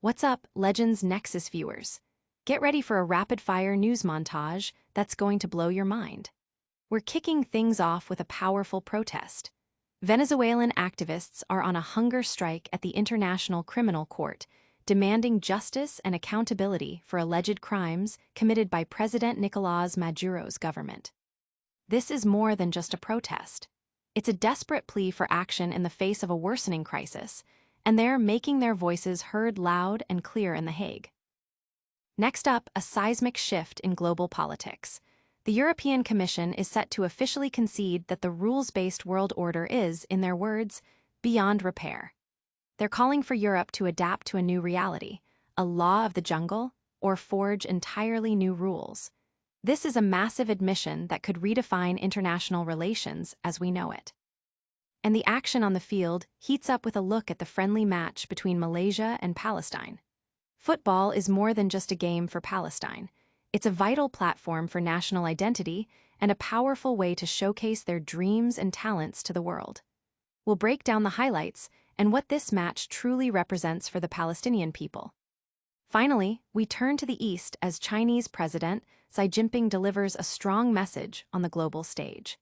What's up, Legends Nexus viewers? Get ready for a rapid-fire news montage that's going to blow your mind. We're kicking things off with a powerful protest. Venezuelan activists are on a hunger strike at the International Criminal Court, demanding justice and accountability for alleged crimes committed by President Nicolás Maduro's government. This is more than just a protest. It's a desperate plea for action in the face of a worsening crisis, and they're making their voices heard loud and clear in The Hague. Next up, a seismic shift in global politics. The European Commission is set to officially concede that the rules-based world order is, in their words, beyond repair. They're calling for Europe to adapt to a new reality, a law of the jungle, or forge entirely new rules. This is a massive admission that could redefine international relations as we know it. And the action on the field heats up with a look at the friendly match between Malaysia and Palestine. Football is more than just a game for Palestine. It's a vital platform for national identity and a powerful way to showcase their dreams and talents to the world. We'll break down the highlights and what this match truly represents for the Palestinian people. Finally, we turn to the East as Chinese President Xi Jinping delivers a strong message on the global stage.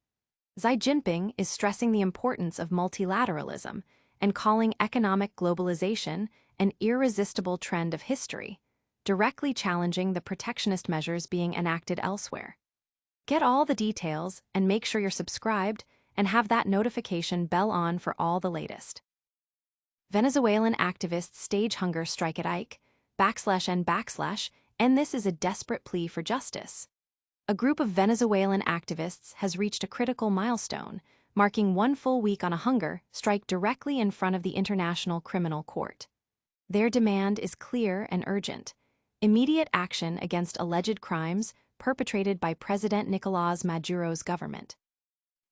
Xi Jinping is stressing the importance of multilateralism and calling economic globalization an irresistible trend of history, directly challenging the protectionist measures being enacted elsewhere. Get all the details and make sure you're subscribed and have that notification bell on for all the latest. Venezuelan activists stage hunger strike at ICC, and this is a desperate plea for justice. A group of Venezuelan activists has reached a critical milestone, marking 1 full week on a hunger strike directly in front of the International Criminal Court. Their demand is clear and urgent: immediate action against alleged crimes perpetrated by President Nicolás Maduro's government.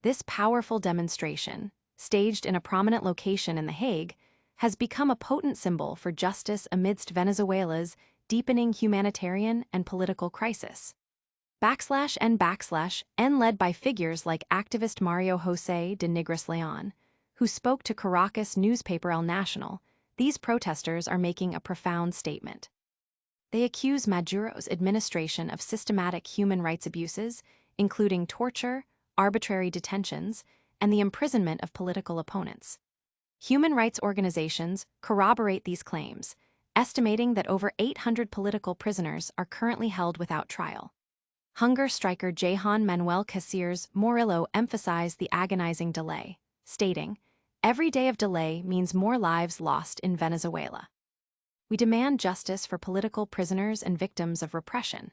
This powerful demonstration, staged in a prominent location in The Hague, has become a potent symbol for justice amidst Venezuela's deepening humanitarian and political crisis. And led by figures like activist Mario José de Nigris León, who spoke to Caracas newspaper El Nacional, these protesters are making a profound statement. They accuse Maduro's administration of systematic human rights abuses, including torture, arbitrary detentions, and the imprisonment of political opponents. Human rights organizations corroborate these claims, estimating that over 800 political prisoners are currently held without trial. Hunger striker Jehan Manuel Caceres Morillo emphasized the agonizing delay, stating, "Every day of delay means more lives lost in Venezuela. We demand justice for political prisoners and victims of repression."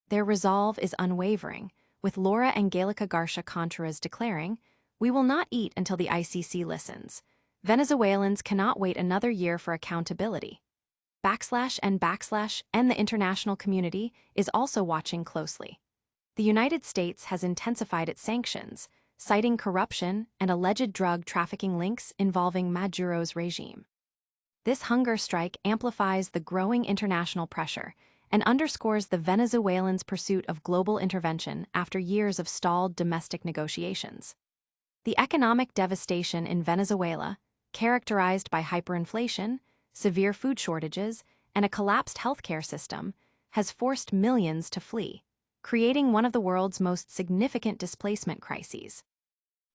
Their resolve is unwavering, with Laura Angelica Garcia Contreras declaring, "We will not eat until the ICC listens. Venezuelans cannot wait another year for accountability." And the international community is also watching closely. The United States has intensified its sanctions, citing corruption and alleged drug trafficking links involving Maduro's regime. This hunger strike amplifies the growing international pressure and underscores the Venezuelans' pursuit of global intervention after years of stalled domestic negotiations. The economic devastation in Venezuela, characterized by hyperinflation, severe food shortages, and a collapsed healthcare system, has forced millions to flee, creating one of the world's most significant displacement crises.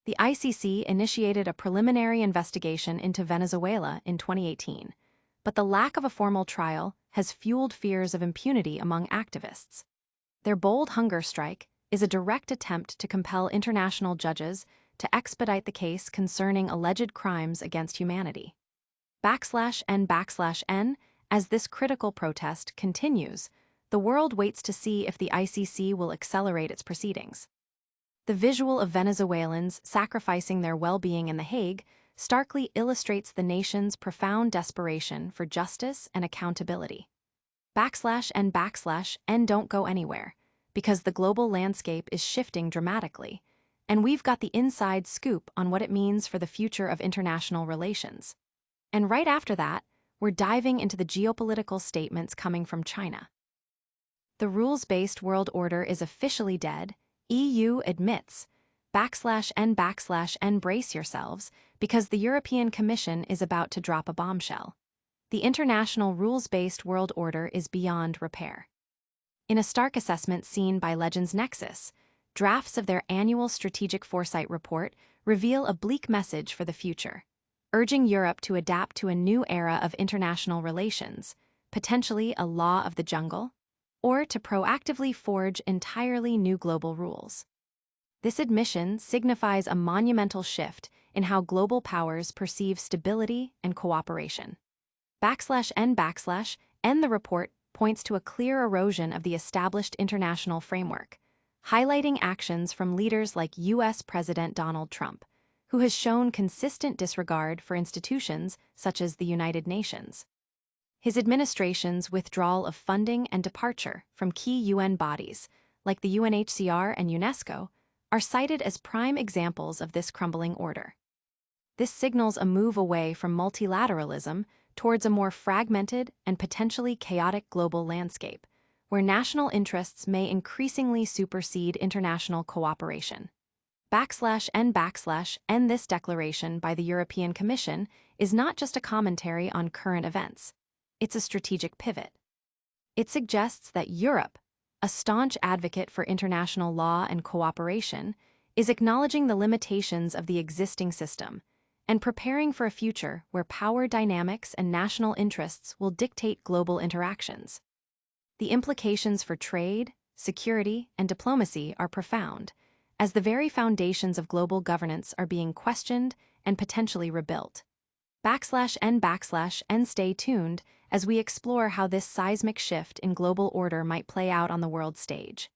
The ICC initiated a preliminary investigation into Venezuela in 2018, but the lack of a formal trial has fueled fears of impunity among activists. Their bold hunger strike is a direct attempt to compel international judges to expedite the case concerning alleged crimes against humanity. And as this critical protest continues, the world waits to see if the ICC will accelerate its proceedings. The visual of Venezuelans sacrificing their well-being in The Hague starkly illustrates the nation's profound desperation for justice and accountability. And don't go anywhere, because the global landscape is shifting dramatically, and we've got the inside scoop on what it means for the future of international relations. And right after that, we're diving into the geopolitical statements coming from China. The rules-based world order is officially dead, EU admits. And brace yourselves, because the European Commission is about to drop a bombshell. the international rules-based world order is beyond repair. In a stark assessment seen by Legends Nexus, drafts of their annual Strategic Foresight report reveal a bleak message for the future, urging Europe to adapt to a new era of international relations, potentially a law of the jungle, or to proactively forge entirely new global rules. This admission signifies a monumental shift in how global powers perceive stability and cooperation. /N the report points to a clear erosion of the established international framework, highlighting actions from leaders like U.S. President Donald Trump, who has shown consistent disregard for institutions such as the United Nations. His administration's withdrawal of funding and departure from key UN bodies, like the UNHCR and UNESCO, are cited as prime examples of this crumbling order. This signals a move away from multilateralism towards a more fragmented and potentially chaotic global landscape, where national interests may increasingly supersede international cooperation. /N this declaration by the European Commission is not just a commentary on current events. It's a strategic pivot. It suggests that Europe, a staunch advocate for international law and cooperation, is acknowledging the limitations of the existing system and preparing for a future where power dynamics and national interests will dictate global interactions. The implications for trade, security, and diplomacy are profound, as the very foundations of global governance are being questioned and potentially rebuilt. /N stay tuned as we explore how this seismic shift in global order might play out on the world stage.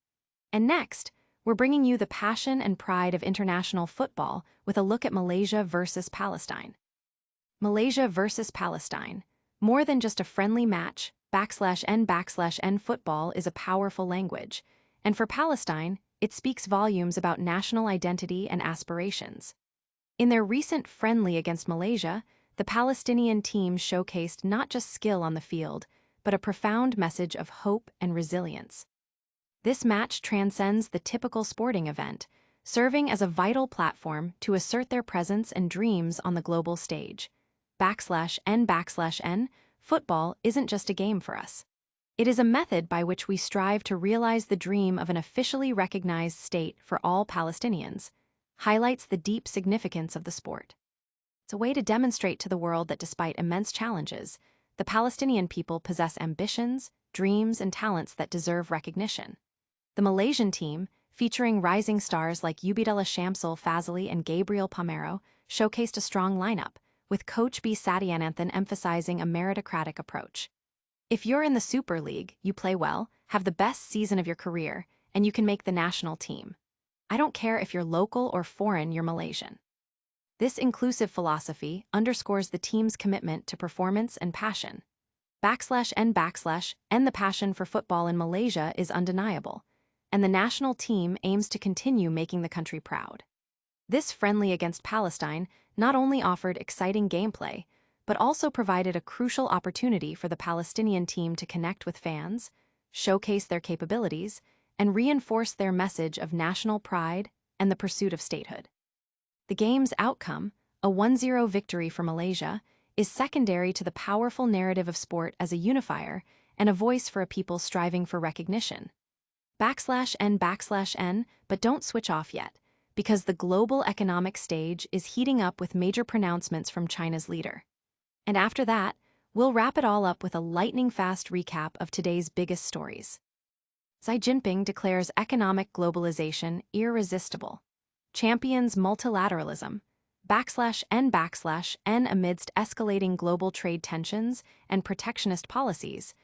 And next, we're bringing you the passion and pride of international football with a look at Malaysia versus Palestine. Malaysia versus Palestine, more than just a friendly match, /N football is a powerful language, and for Palestine, it speaks volumes about national identity and aspirations. In their recent friendly against Malaysia, the Palestinian team showcased not just skill on the field, but a profound message of hope and resilience. This match transcends the typical sporting event, serving as a vital platform to assert their presence and dreams on the global stage. /N football isn't just a game for us. It is a method by which we strive to realize the dream of an officially recognized state for all Palestinians, highlights the deep significance of the sport. It's a way to demonstrate to the world that despite immense challenges, the Palestinian people possess ambitions, dreams, and talents that deserve recognition. The Malaysian team, featuring rising stars like Ubidullah Shamsul Fazli and Gabriel Palmero, showcased a strong lineup, with coach B. Satyananthan emphasizing a meritocratic approach. If you're in the Super League, you play well, have the best season of your career, and you can make the national team. I don't care if you're local or foreign, you're Malaysian. This inclusive philosophy underscores the team's commitment to performance and passion. /N the passion for football in Malaysia is undeniable, and the national team aims to continue making the country proud. This friendly against Palestine not only offered exciting gameplay, but also provided a crucial opportunity for the Palestinian team to connect with fans, showcase their capabilities, and reinforce their message of national pride and the pursuit of statehood. The game's outcome, a 1-0 victory for Malaysia, is secondary to the powerful narrative of sport as a unifier and a voice for a people striving for recognition. /N, but don't switch off yet, because the global economic stage is heating up with major pronouncements from China's leader. And after that, we'll wrap it all up with a lightning-fast recap of today's biggest stories. Xi Jinping declares economic globalization irresistible, champions multilateralism, /N amidst escalating global trade tensions and protectionist policies,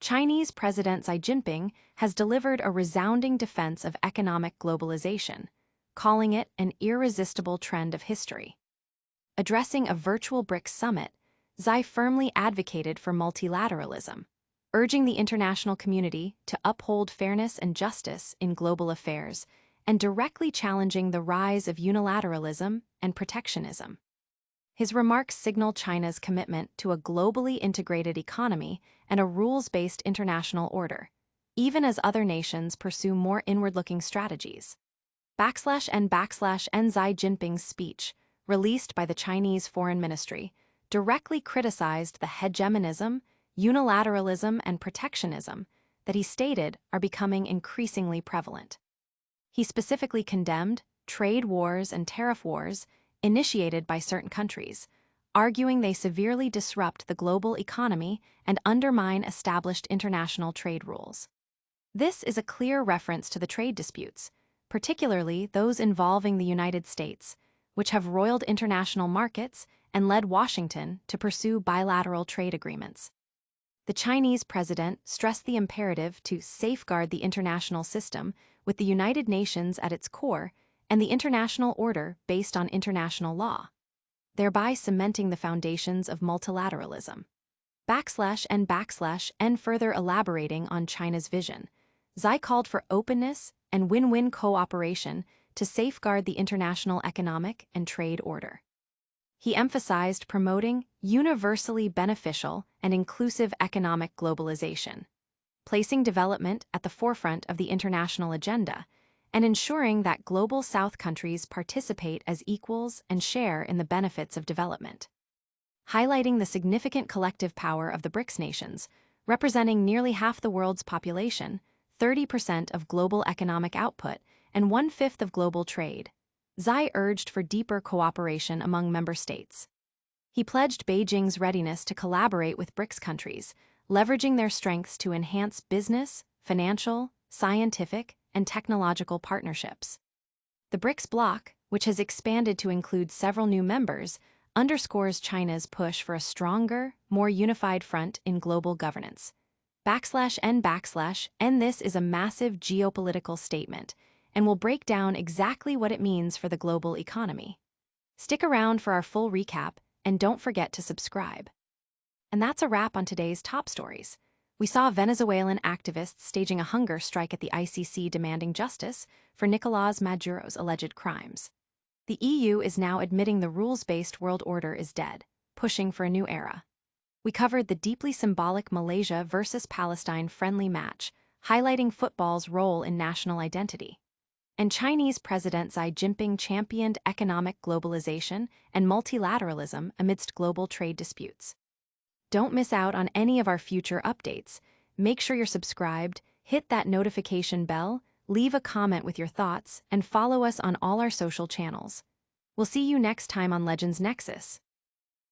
Chinese President Xi Jinping has delivered a resounding defense of economic globalization, calling it an irresistible trend of history. Addressing a virtual BRICS summit, Xi firmly advocated for multilateralism, urging the international community to uphold fairness and justice in global affairs and directly challenging the rise of unilateralism and protectionism. His remarks signal China's commitment to a globally integrated economy and a rules-based international order, even as other nations pursue more inward-looking strategies. /N Xi Jinping's speech, released by the Chinese Foreign Ministry, directly criticized the hegemonism, unilateralism, and protectionism that he stated are becoming increasingly prevalent. He specifically condemned trade wars and tariff wars initiated by certain countries, arguing they severely disrupt the global economy and undermine established international trade rules. This is a clear reference to the trade disputes, particularly those involving the United States, which have roiled international markets and led Washington to pursue bilateral trade agreements. The Chinese president stressed the imperative to safeguard the international system with the United Nations at its core and the international order based on international law, thereby cementing the foundations of multilateralism. And further elaborating on China's vision, Xi called for openness and win-win cooperation to safeguard the international economic and trade order. He emphasized promoting universally beneficial and inclusive economic globalization, placing development at the forefront of the international agenda, and ensuring that global South countries participate as equals and share in the benefits of development. Highlighting the significant collective power of the BRICS nations, representing nearly half the world's population, 30% of global economic output, and 1/5 of global trade, Xi urged for deeper cooperation among member states. He pledged Beijing's readiness to collaborate with BRICS countries, leveraging their strengths to enhance business, financial, scientific, and technological partnerships. The BRICS bloc, which has expanded to include several new members, underscores China's push for a stronger, more unified front in global governance. And this is a massive geopolitical statement and will break down exactly what it means for the global economy. Stick around for our full recap and don't forget to subscribe. And that's a wrap on today's top stories. We saw Venezuelan activists staging a hunger strike at the ICC demanding justice for Nicolás Maduro's alleged crimes. The EU is now admitting the rules-based world order is dead, pushing for a new era. We covered the deeply symbolic Malaysia versus Palestine friendly match, highlighting football's role in national identity. And Chinese President Xi Jinping championed economic globalization and multilateralism amidst global trade disputes. Don't miss out on any of our future updates. Make sure you're subscribed, hit that notification bell, leave a comment with your thoughts, and follow us on all our social channels. We'll see you next time on Legends Nexus.